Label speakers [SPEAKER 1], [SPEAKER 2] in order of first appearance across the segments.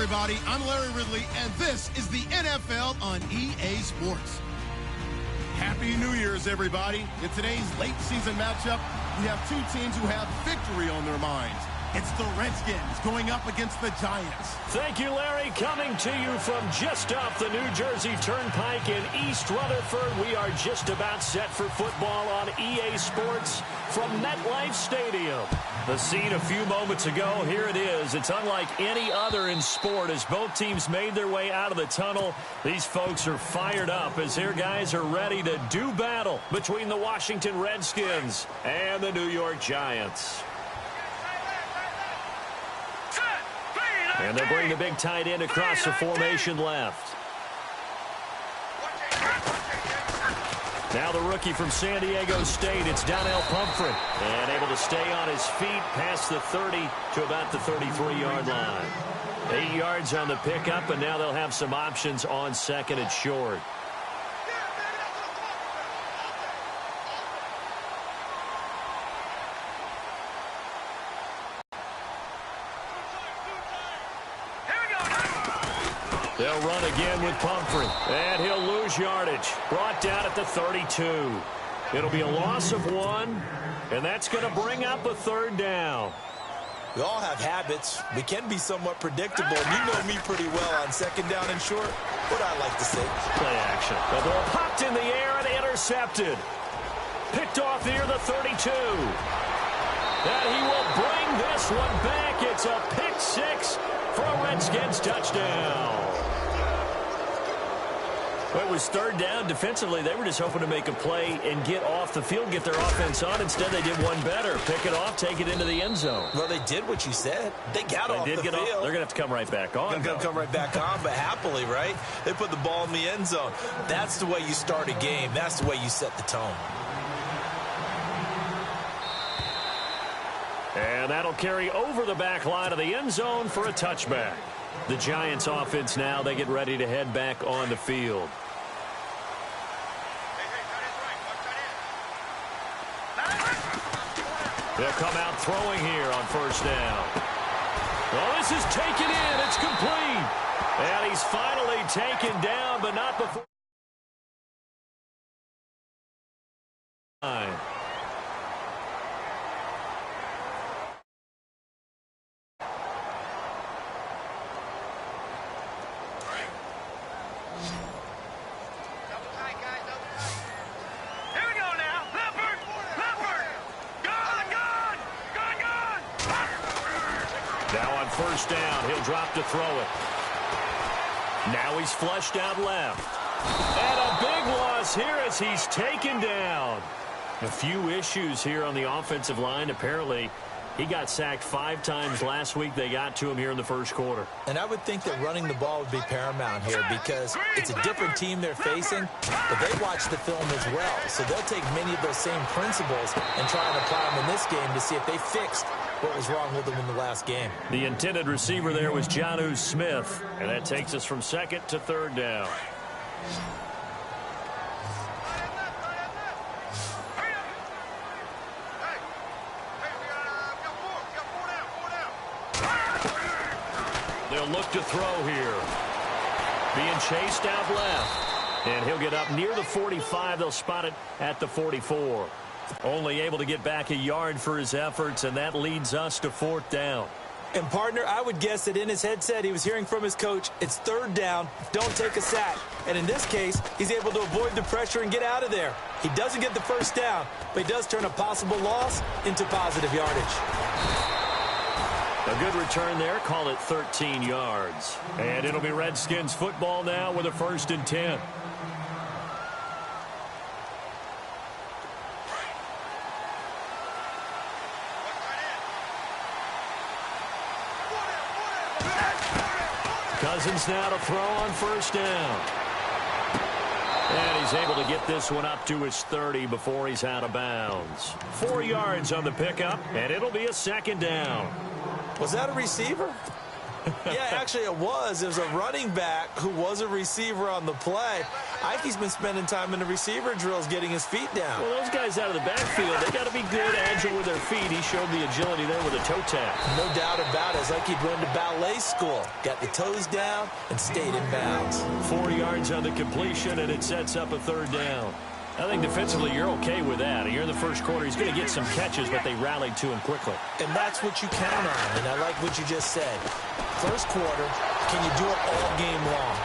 [SPEAKER 1] everybody. I'm Larry Ridley, and this is the NFL on EA Sports. Happy New Year's, everybody. In today's late season matchup, we have two teams who have victory on their minds. It's the Redskins going up against the Giants.
[SPEAKER 2] Thank you, Larry. Coming to you from just off the New Jersey Turnpike in East Rutherford, we are just about set for football on EA Sports from MetLife Stadium. The scene a few moments ago, here it is. It's unlike any other in sport as both teams made their way out of the tunnel. These folks are fired up as their guys are ready to do battle between the Washington Redskins and the New York Giants. And they'll bring the big tight end across the formation left. Now the rookie from San Diego State, it's Donnell Pumphrey. And able to stay on his feet past the 30 to about the 33-yard line. 8 yards on the pickup, and now they'll have some options on second and short. They'll run again with Pumphrey, and he'll lose yardage. Brought down at the 32. It'll be a loss of 1, and that's going to bring up a third down.
[SPEAKER 3] We all have habits. We can be somewhat predictable. You know me pretty well on second down and short. What I like to say.
[SPEAKER 2] Play action. The ball popped in the air and intercepted. Picked off near the 32. And he will bring this one back. It's a pick six for a Redskins touchdown. Well, it was third down. Defensively, they were just hoping to make a play and get off the field, get their offense on. Instead, they did one better. Pick it off, take it into the end zone.
[SPEAKER 3] Well, they did what you said. They got off the field.
[SPEAKER 2] They're going to have to come right back on.
[SPEAKER 3] They're going to come right back on, but happily, right? They put the ball in the end zone. That's the way you start a game. That's the way you set the tone.
[SPEAKER 2] And that'll carry over the back line of the end zone for a touchback. The Giants offense now, they get ready to head back on the field. They'll come out throwing here on first down. Well, this is taken in. It's complete. And he's finally taken down, but not before. First down, he'll drop to throw it. Now he's flushed out left. And a big loss here as he's taken down. A few issues here on the offensive line. Apparently, he got sacked 5 times last week. They got to him here in the first quarter.
[SPEAKER 3] And I would think that running the ball would be paramount here because it's a different team they're facing, but they watch the film as well. So they'll take many of those same principles and try and apply them in this game to see if they fixed what was wrong with them in the last game.
[SPEAKER 2] The intended receiver there was Jonnu Smith, and that takes us from second to third down. They'll look to throw here. Being chased out left. And he'll get up near the 45. They'll spot it at the 44. Only able to get back a yard for his efforts, and that leads us to fourth down.
[SPEAKER 3] And, partner, I would guess that in his headset he was hearing from his coach, it's third down, don't take a sack. And in this case, he's able to avoid the pressure and get out of there. He doesn't get the first down, but he does turn a possible loss into positive yardage.
[SPEAKER 2] A good return there. Call it 13 yards. And it'll be Redskins football now with a 1st and 10. Cousins now to throw on first down. And he's able to get this one up to his 30 before he's out of bounds. 4 yards on the pickup, and it'll be a 2nd down.
[SPEAKER 3] Was that a receiver? Yeah, actually it was. It was a running back who was a receiver on the play. Ikey's been spending time in the receiver drills getting his feet down.
[SPEAKER 2] Well, those guys out of the backfield, they got to be good, agile with their feet. He showed the agility there with a toe tap.
[SPEAKER 3] No doubt about it. It's like he'd went to ballet school. Got the toes down and stayed in bounds.
[SPEAKER 2] 4 yards on the completion, and it sets up a third down. I think defensively you're okay with that. Here in the first quarter, he's going to get some catches, but they rallied to him quickly.
[SPEAKER 3] And that's what you count on, and I like what you just said. First quarter, can you do it all game long?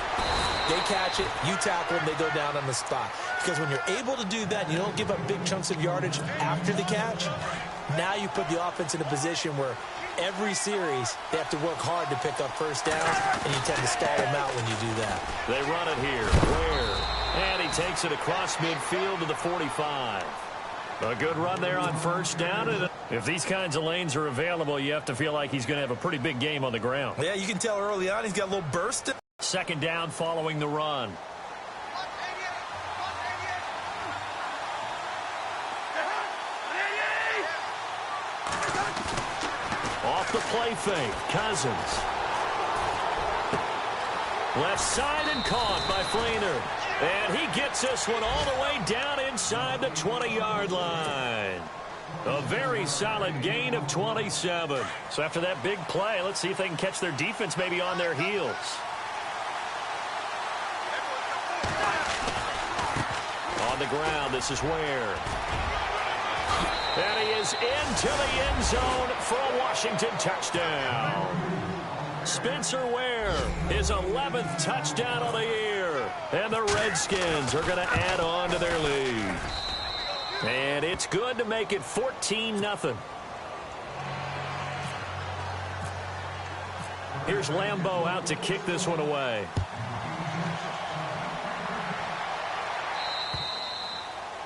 [SPEAKER 3] They catch it, you tackle them, they go down on the spot. Because when you're able to do that, you don't give up big chunks of yardage after the catch, now you put the offense in a position where every series they have to work hard to pick up first downs, and you tend to stall them out when you do that.
[SPEAKER 2] They run it here. Ware. And he takes it across midfield to the 45. A good run there on first down. And if these kinds of lanes are available, you have to feel like he's going to have a pretty big game on the ground.
[SPEAKER 3] Yeah, you can tell early on he's got a little burst.
[SPEAKER 2] Second down following the run. Off the play fake, Cousins. Left side and caught by Flainer. And he gets this one all the way down inside the 20-yard line. A very solid gain of 27. So after that big play, let's see if they can catch their defense maybe on their heels. On the ground, this is Ware. And he is into the end zone for a Washington touchdown. Spencer Ware, his 11th touchdown of the year. And the Redskins are going to add on to their lead. And it's good to make it 14-0. Here's Lambeau out to kick this one away.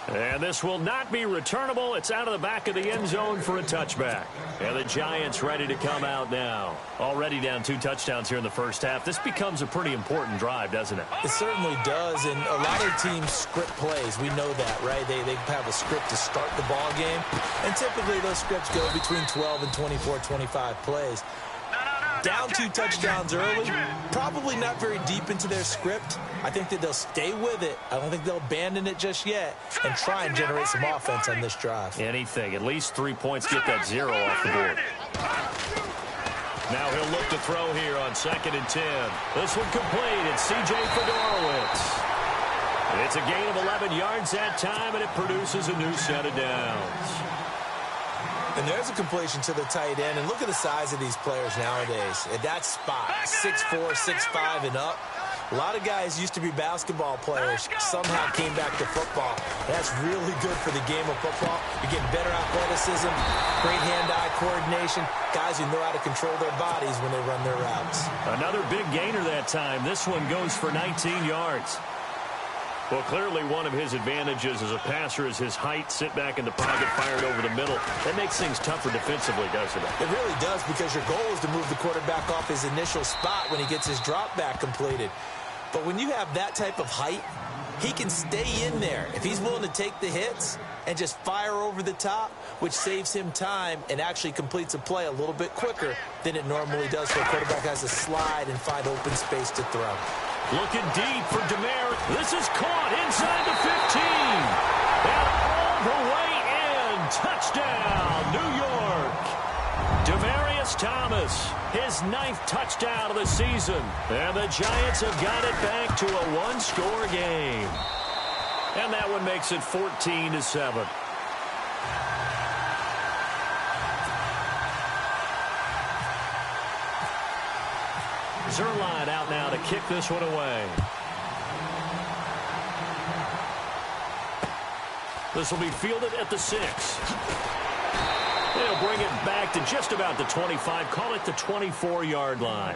[SPEAKER 2] And this will not be returnable. It's out of the back of the end zone for a touchback. And the Giants ready to come out now. Already down 2 touchdowns here in the first half. This becomes a pretty important drive, doesn't it?
[SPEAKER 3] It certainly does, and a lot of teams script plays. We know that, right? They have a script to start the ball game, and typically those scripts go between 12 and 24, 25 plays. Down 2 touchdowns early, probably not very deep into their script. I think that they'll stay with it. I don't think they'll abandon it just yet and try and generate some offense on this drive.
[SPEAKER 2] Anything. At least 3 points, get that 0 off the board. Now he'll look to throw here on 2nd and 10. This one complete. It's C.J. Fedorowicz. It's a gain of 11 yards that time, and it produces a new set of downs.
[SPEAKER 3] And there's a completion to the tight end. And look at the size of these players nowadays. At that spot, 6'4", 6'5", and up. A lot of guys used to be basketball players, somehow came back to football. That's really good for the game of football. You're getting better athleticism, great hand-eye coordination, guys who know how to control their bodies when they run their routes.
[SPEAKER 2] Another big gainer that time. This one goes for 19 yards. Well, clearly one of his advantages as a passer is his height, sit back in the pocket, fired over the middle. That makes things tougher defensively, doesn't it?
[SPEAKER 3] It really does, because your goal is to move the quarterback off his initial spot when he gets his drop back completed. But when you have that type of height, he can stay in there. If he's willing to take the hits and just fire over the top, which saves him time and actually completes a play a little bit quicker than it normally does, where a quarterback has to slide and find open space to throw.
[SPEAKER 2] Looking deep for Demare. This is caught inside the 15. And all the way in. Touchdown, New York. Demaryius Thomas, his 9th touchdown of the season. And the Giants have got it back to a 1-score game. And that one makes it 14-7. Zerline out now to kick this one away. This will be fielded at the 6. They'll bring it back to just about the 25, call it the 24-yard line.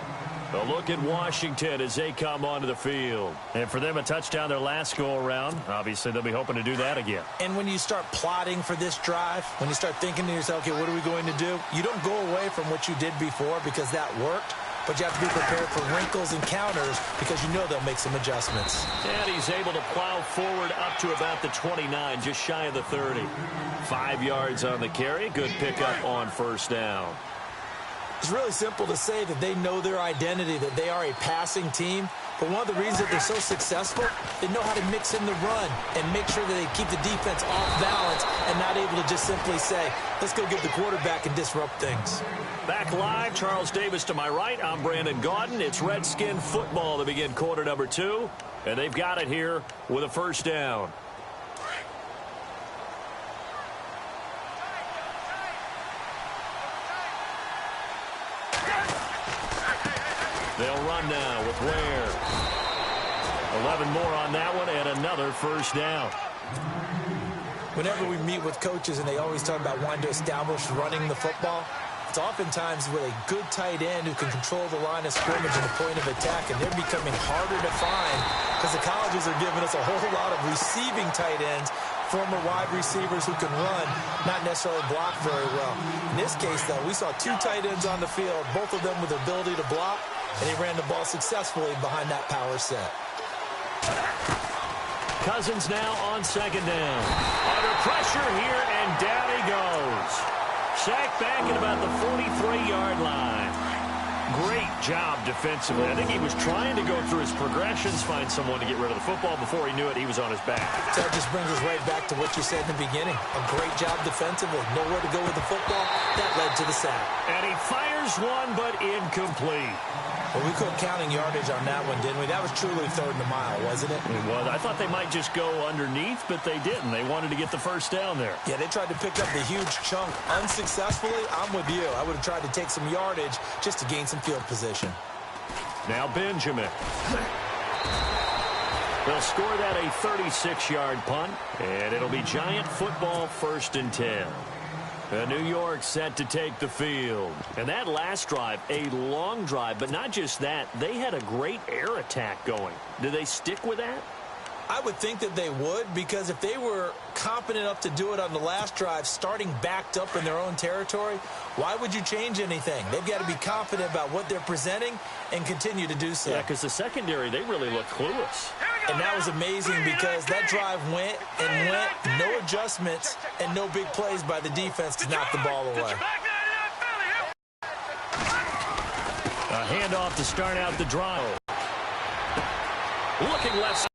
[SPEAKER 2] A look at Washington as they come onto the field. And for them, a touchdown their last go-around. Obviously, they'll be hoping to do that again.
[SPEAKER 3] And when you start plotting for this drive, when you start thinking to yourself, okay, what are we going to do? You don't go away from what you did before because that worked. But you have to be prepared for wrinkles and counters because you know they'll make some adjustments.
[SPEAKER 2] And he's able to plow forward up to about the 29, just shy of the 30. 5 yards on the carry. Good pickup on first down.
[SPEAKER 3] It's really simple to say that they know their identity, that they are a passing team. But one of the reasons that they're so successful, they know how to mix in the run and make sure that they keep the defense off balance and not able to just simply say, let's go get the quarterback and disrupt things.
[SPEAKER 2] Back live, Charles Davis to my right. I'm Brandon Gaudin. It's Redskin football to begin quarter number 2. And they've got it here with a first down. They'll run now with Ware. 11 more on that one and another first down.
[SPEAKER 3] Whenever we meet with coaches and they always talk about wanting to establish running the football, it's oftentimes with a good tight end who can control the line of scrimmage and the point of attack, and they're becoming harder to find because the colleges are giving us a whole lot of receiving tight ends, former wide receivers who can run, not necessarily block very well. In this case, though, we saw 2 tight ends on the field, both of them with the ability to block, and he ran the ball successfully behind that power set.
[SPEAKER 2] Cousins now on second down. Under pressure here, and down he goes. Sacked back at about the 43-yard line. Great job defensively. I think he was trying to go through his progressions, find someone to get rid of the football. Before he knew it, he was on his back.
[SPEAKER 3] So that just brings us right back to what you said in the beginning. A great job defensively. Nowhere to go with the football. That led to the sack.
[SPEAKER 2] And he fires one, but incomplete.
[SPEAKER 3] Well, we couldn't counting yardage on that one, didn't we? That was truly third and a mile, wasn't it?
[SPEAKER 2] It was. I thought they might just go underneath, but they didn't. They wanted to get the first down there.
[SPEAKER 3] Yeah, they tried to pick up the huge chunk unsuccessfully. I'm with you. I would have tried to take some yardage just to gain some field position.
[SPEAKER 2] Now Benjamin. They'll score that a 36-yard punt, and it'll be Giant football 1st and 10. New York set to take the field. And that last drive, a long drive, but not just that. They had a great air attack going. Do they stick with that?
[SPEAKER 3] I would think that they would, because if they were competent enough to do it on the last drive, starting backed up in their own territory, why would you change anything? They've got to be confident about what they're presenting and continue to do so.
[SPEAKER 2] Yeah, because the secondary, they really look clueless.
[SPEAKER 3] And that was amazing because that drive went and went, no adjustments and no big plays by the defense to knock the ball away.
[SPEAKER 2] A handoff to start out the drive. Looking left.